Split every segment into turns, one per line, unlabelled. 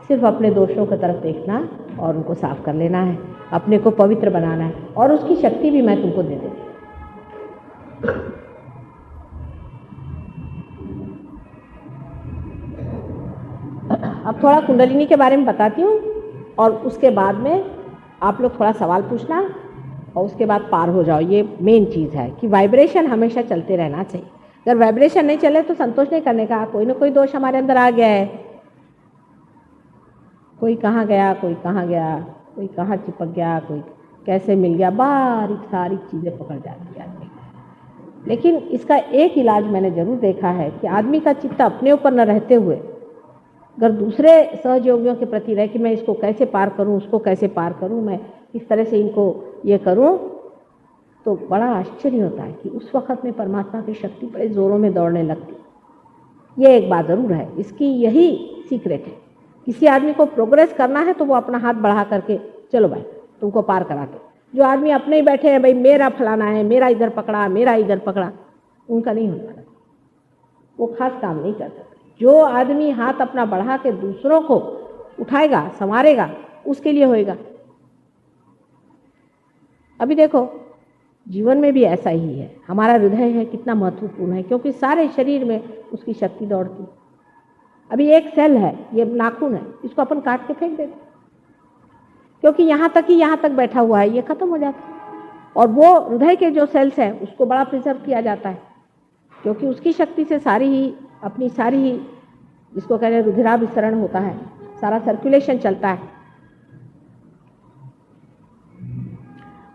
सिर्फ अपने दोषों की तरफ देखना और उनको साफ कर लेना है, अपने को पवित्र बनाना है, और उसकी शक्ति भी मैं तुमको दे देती। अब थोड़ा कुंडलिनी के बारे में बताती हूँ, और उसके बाद में आप लोग थोड़ा सवाल पूछना, और उसके बाद पार हो जाओ। ये मेन चीज़ है कि वाइब्रेशन हमेशा चलते रहना चाहिए। अगर वाइब्रेशन नहीं चले तो संतोष नहीं करने का, कोई ना कोई दोष हमारे अंदर आ गया है, कोई कहाँ गया, कोई कहाँ गया, कोई कहाँ चिपक गया, कोई कैसे मिल गया, बारीक सारी चीज़ें पकड़ जाती है आदमी। लेकिन इसका एक इलाज मैंने ज़रूर देखा है कि आदमी का चित्त अपने ऊपर न रहते हुए अगर दूसरे सहयोगियों के प्रति रहे कि मैं इसको कैसे पार करूं, उसको कैसे पार करूं, मैं इस तरह से इनको ये करूं, तो बड़ा आश्चर्य होता है कि उस वक्त में परमात्मा की शक्ति बड़े ज़ोरों में दौड़ने लगती। ये एक बात ज़रूर है, इसकी यही सीक्रेट है। किसी आदमी को प्रोग्रेस करना है तो वो अपना हाथ बढ़ा करके चलो भाई तुमको पार करा के। जो आदमी अपने ही बैठे हैं, भाई मेरा फलाना है, मेरा इधर पकड़ा, मेरा इधर पकड़ा, उनका नहीं होने वाला, वो खास काम नहीं कर सकते। जो आदमी हाथ अपना बढ़ा के दूसरों को उठाएगा, संवारेगा, उसके लिए होएगा। अभी देखो जीवन में भी ऐसा ही है, हमारा हृदय है कितना महत्वपूर्ण है, क्योंकि सारे शरीर में उसकी शक्ति दौड़ती। अभी एक सेल है, ये नाखून है, इसको अपन काट के फेंक देते क्योंकि यहाँ तक ही यहाँ तक बैठा हुआ है, ये खत्म हो जाता है। और वो हृदय के जो सेल्स हैं उसको बड़ा प्रिजर्व किया जाता है, क्योंकि उसकी शक्ति से सारी ही अपनी सारी ही जिसको कहते हैं रुधिराभिसरण होता है, सारा सर्कुलेशन चलता है।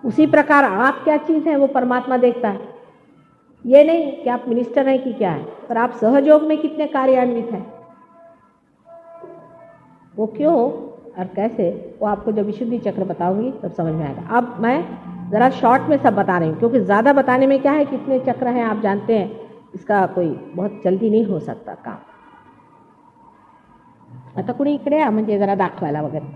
उसी प्रकार आप क्या चीज़ है वो परमात्मा देखता है। ये नहीं कि आप मिनिस्टर हैं कि क्या है, पर आप सहयोग में कितने कार्यान्वित हैं, वो क्यों और कैसे, वो आपको जब विशुद्धि चक्र बताऊंगी तब समझ में आएगा। अब मैं ज़रा शॉर्ट में सब बता रही हूँ, क्योंकि ज़्यादा बताने में क्या है, कितने चक्र हैं आप जानते हैं, इसका कोई बहुत जल्दी नहीं हो सकता काम। आता कुणी इकडे म्हणजे जरा दाखवायला वगैरे।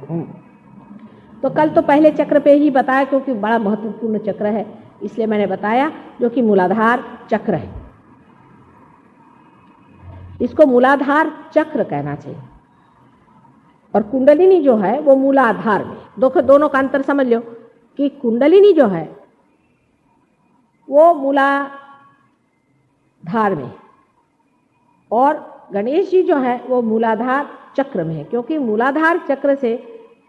तो कल तो पहले चक्र पे ही बताया, क्योंकि बड़ा महत्वपूर्ण चक्र है इसलिए मैंने बताया, जो कि मूलाधार चक्र है। इसको मूलाधार चक्र कहना चाहिए। और कुंडलिनी जो है वो मूलाधार में, दोनों का अंतर समझ लो कि कुंडलिनी जो है वो मूलाधार में, और गणेश जी जो है वो मूलाधार चक्र में है, क्योंकि मूलाधार चक्र से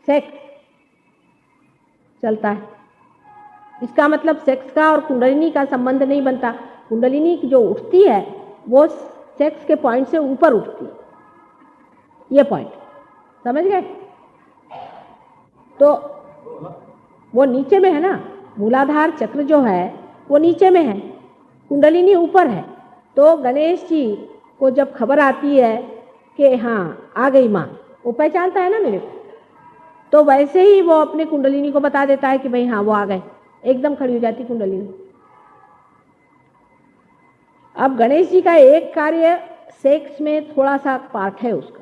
सेक्स चलता है। इसका मतलब सेक्स का और कुंडलिनी का संबंध नहीं बनता। कुंडलिनी जो उठती है वो सेक्स के पॉइंट से ऊपर उठती है, ये पॉइंट समझ गए। तो वो नीचे में है ना, मूलाधार चक्र जो है वो नीचे में है, कुंडलिनी ऊपर है। तो गणेश जी को जब खबर आती है कि हाँ आ गई माँ, वो पहचानता है ना मेरे को, तो वैसे ही वो अपने कुंडलिनी को बता देता है कि भाई हाँ वो आ गए, एकदम खड़ी हो जाती कुंडलिनी। अब गणेश जी का एक कार्य सेक्स में थोड़ा सा पार्ट है उसका,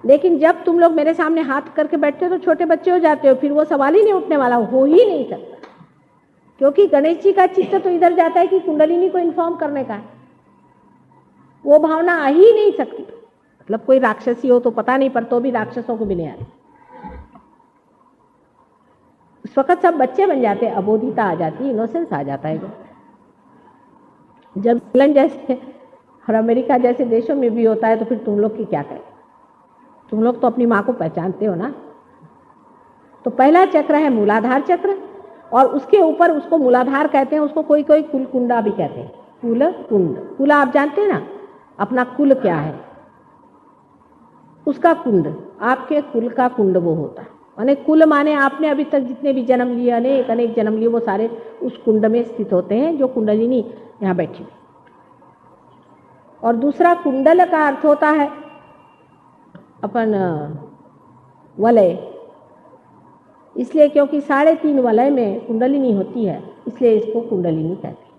लेकिन जब तुम लोग मेरे सामने हाथ करके बैठते हो तो छोटे बच्चे हो जाते हो, फिर वो सवाल ही नहीं उठने वाला, हो ही नहीं सकता, क्योंकि गणेश जी का चित्त तो इधर जाता है कि कुंडलिनी को इन्फॉर्म करने का है। वो भावना आ ही नहीं सकती। मतलब कोई राक्षसी हो तो पता नहीं, पर तो भी राक्षसों को भी नहीं आती। उस वक्त सब बच्चे बन जाते, अबोधिता आ जाती, इनोसेंस आ जाता है। जब इंग्लैंड जैसे और अमेरिका जैसे देशों में भी होता है तो फिर तुम लोग की क्या करें, तुम लोग तो अपनी माँ को पहचानते हो ना। तो पहला चक्र है मूलाधार चक्र, और उसके ऊपर उसको मूलाधार कहते हैं, उसको कोई कोई कुल कुंडा भी कहते हैं। कुल कुंड, कुल आप जानते हैं ना, अपना कुल क्या है, उसका कुंड, आपके कुल का कुंड वो होता है। माने कुल माने आपने अभी तक जितने भी जन्म लिए, अनेक अनेक जन्म लिए, वो सारे उस कुंड में स्थित होते हैं जो कुंडलिनी यहाँ बैठी हुई। और दूसरा कुंडल का अर्थ होता है अपन वलय, इसलिए क्योंकि 3.5 वलय में कुंडलिनी होती है, इसलिए इसको कुंडलिनी कहते हैं।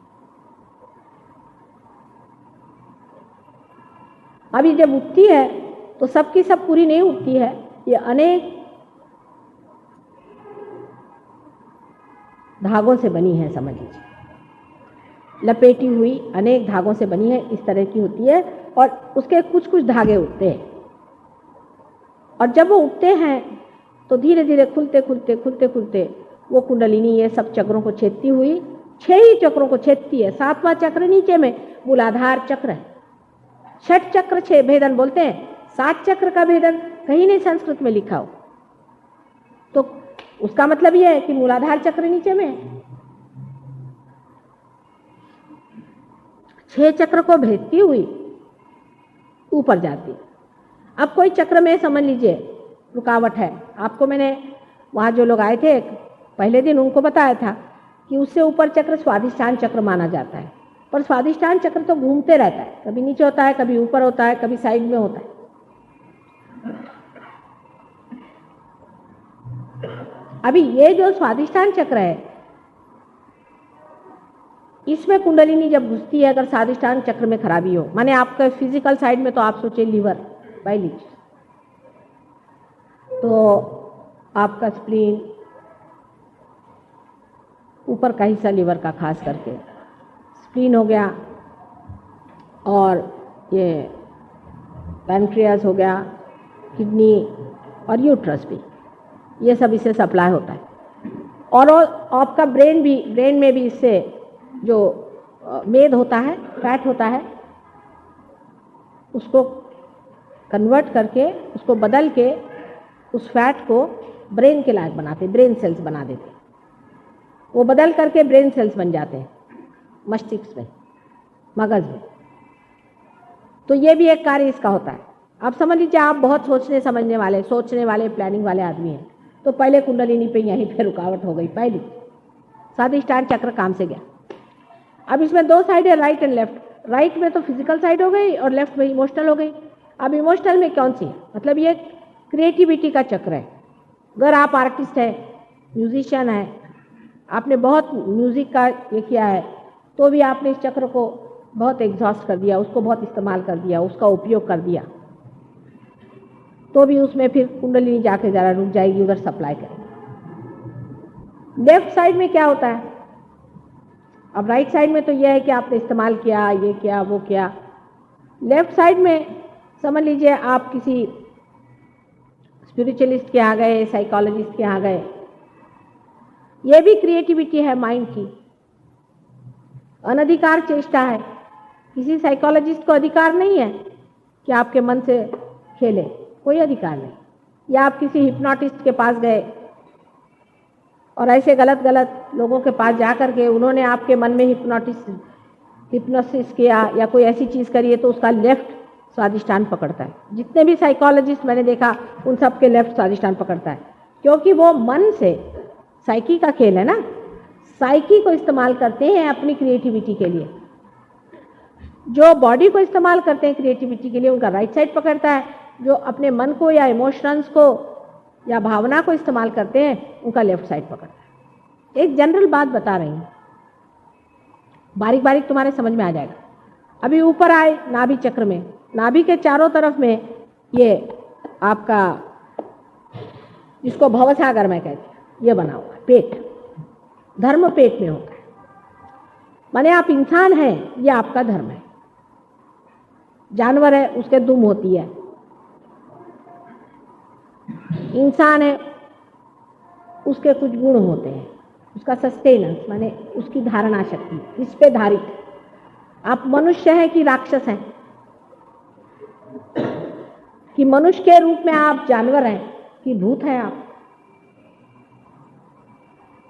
अभी जब उठती है तो सबकी सब पूरी नहीं उठती है, ये अनेक धागों से बनी है, समझ लीजिए, लपेटी हुई अनेक धागों से बनी है, इस तरह की होती है। और उसके कुछ कुछ धागे उठते हैं, और जब वो उठते हैं तो धीरे धीरे खुलते खुलते खुलते खुलते वो कुंडलिनी ये सब चक्रों को छेदती हुई 6 ही चक्रों को छेदती है। 7वां चक्र नीचे में मूलाधार चक्र है। 6 चक्र 6 भेदन बोलते हैं। 7 चक्र का भेदन कहीं नहीं संस्कृत में लिखा हो, तो उसका मतलब यह है कि मूलाधार चक्र नीचे में है। 6 चक्र को भेदती हुई ऊपर जाती है। अब कोई चक्र में समझ लीजिए रुकावट है, आपको मैंने वहाँ जो लोग आए थे पहले दिन उनको बताया था कि उससे ऊपर चक्र स्वादिष्ठान चक्र माना जाता है, पर स्वादिष्ठान चक्र तो घूमते रहता है, कभी नीचे होता है, कभी ऊपर होता है, कभी साइड में होता है। अभी ये जो स्वादिष्ठान चक्र है इसमें कुंडलिनी जब घुसती है, अगर स्वादिष्ठान चक्र में खराबी हो, माने आपका फिजिकल साइड में तो आप सोचिए लीवर बाई लीजिए, तो आपका स्प्लीन ऊपर का हिस्सा लीवर का खास करके स्प्लीन हो गया, और ये पैनक्रियास हो गया, किडनी और यूट्रस भी, ये सब इससे सप्लाई होता है। और आपका ब्रेन में भी इससे जो मेद होता है, फैट होता है, उसको कन्वर्ट करके, उसको बदल के उस फैट को ब्रेन के लायक बनाते, ब्रेन सेल्स बना देते। वो बदल करके ब्रेन सेल्स बन जाते हैं मस्तिष्क में, मगज में। तो ये भी एक कार्य इसका होता है। आप समझ लीजिए आप बहुत सोचने वाले प्लानिंग वाले आदमी हैं, तो पहले कुंडलिनी पे यहीं पे रुकावट हो गई, पहली स्वादिष्ठान चक्र काम से गया। अब इसमें 2 साइड है, राइट एंड लेफ्ट। राइट में तो फिजिकल साइड हो गई और लेफ्ट में इमोशनल हो गई। अब इमोशनल में कौन सी, मतलब ये क्रिएटिविटी का चक्र है। अगर आप आर्टिस्ट है, म्यूजिशियन है, आपने बहुत म्यूजिक का ये किया है, तो भी आपने इस चक्र को बहुत एग्जॉस्ट कर दिया, उसको बहुत इस्तेमाल कर दिया, उसका उपयोग कर दिया, तो भी उसमें फिर कुंडलिनी जाके ज़रा रुक जाएगी, उधर सप्लाई करेगी। लेफ्ट साइड में क्या होता है? अब राइट साइड में तो यह है कि आपने इस्तेमाल किया, ये किया, वो किया। लेफ्ट साइड में समझ लीजिए आप किसी स्पिरिचुअलिस्ट के यहाँ गए, साइकोलॉजिस्ट के यहाँ गए, ये भी क्रिएटिविटी है माइंड की, अनधिकार चेष्टा है। किसी साइकोलॉजिस्ट को अधिकार नहीं है कि आपके मन से खेले, कोई अधिकार नहीं। या आप किसी हिप्नोटिस्ट के पास गए और ऐसे गलत लोगों के पास जा कर के उन्होंने आपके मन में हिप्नोसिस किया या कोई ऐसी चीज़ करी है, तो उसका लेफ्ट स्वादिष्ठान पकड़ता है। जितने भी साइकोलॉजिस्ट मैंने देखा उन सब के लेफ्ट स्वादिष्ठान पकड़ता है, क्योंकि वो मन से, साइकी का खेल है ना, साइकी को इस्तेमाल करते हैं अपनी क्रिएटिविटी के लिए। जो बॉडी को इस्तेमाल करते हैं क्रिएटिविटी के लिए, उनका राइट साइड पकड़ता है। जो अपने मन को या इमोशंस को या भावना को इस्तेमाल करते हैं, उनका लेफ्ट साइड पकड़ता है। एक जनरल बात बता रही हूँ, बारीक बारीक तुम्हारे समझ में आ जाएगा। अभी ऊपर आए नाभि चक्र में, नाभि के चारों तरफ में ये आपका, जिसको भवसागर में कहते हैं, ये बना हुआ है पेट, धर्म पेट में होता है। माने आप इंसान हैं, ये आपका धर्म है। जानवर है, उसके दुम होती है। इंसान है, उसके कुछ गुण होते हैं, उसका सस्टेनेंस माने उसकी धारणा शक्ति, इस पे धारित। आप मनुष्य हैं कि राक्षस हैं, कि मनुष्य के रूप में आप जानवर हैं कि भूत हैं। आप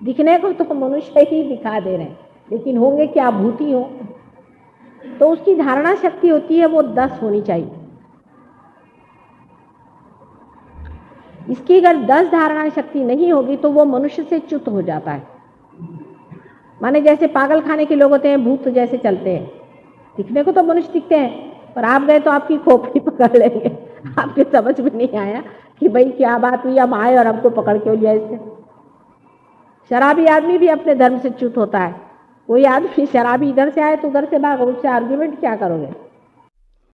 दिखने को तो मनुष्य ही दिखा दे रहे हैं, लेकिन होंगे क्या, भूत ही हो। तो उसकी धारणा शक्ति होती है वो 10 होनी चाहिए। इसकी अगर 10 धारणा शक्ति नहीं होगी तो वो मनुष्य से च्युत हो जाता है। माने जैसे पागल खाने के लोग होते हैं, भूत जैसे चलते हैं, दिखने को तो मनुष्य दिखते हैं, पर आप गए तो आपकी खोपड़ी पकड़ लेंगे। आपके समझ में नहीं आया कि भाई क्या बात हुई, हम आए और हमको पकड़ के लिया इससे। शराबी आदमी भी अपने धर्म से च्युत होता है। कोई आदमी शराबी इधर से आए तो उधर से भागो, उससे आर्ग्यूमेंट क्या करोगे?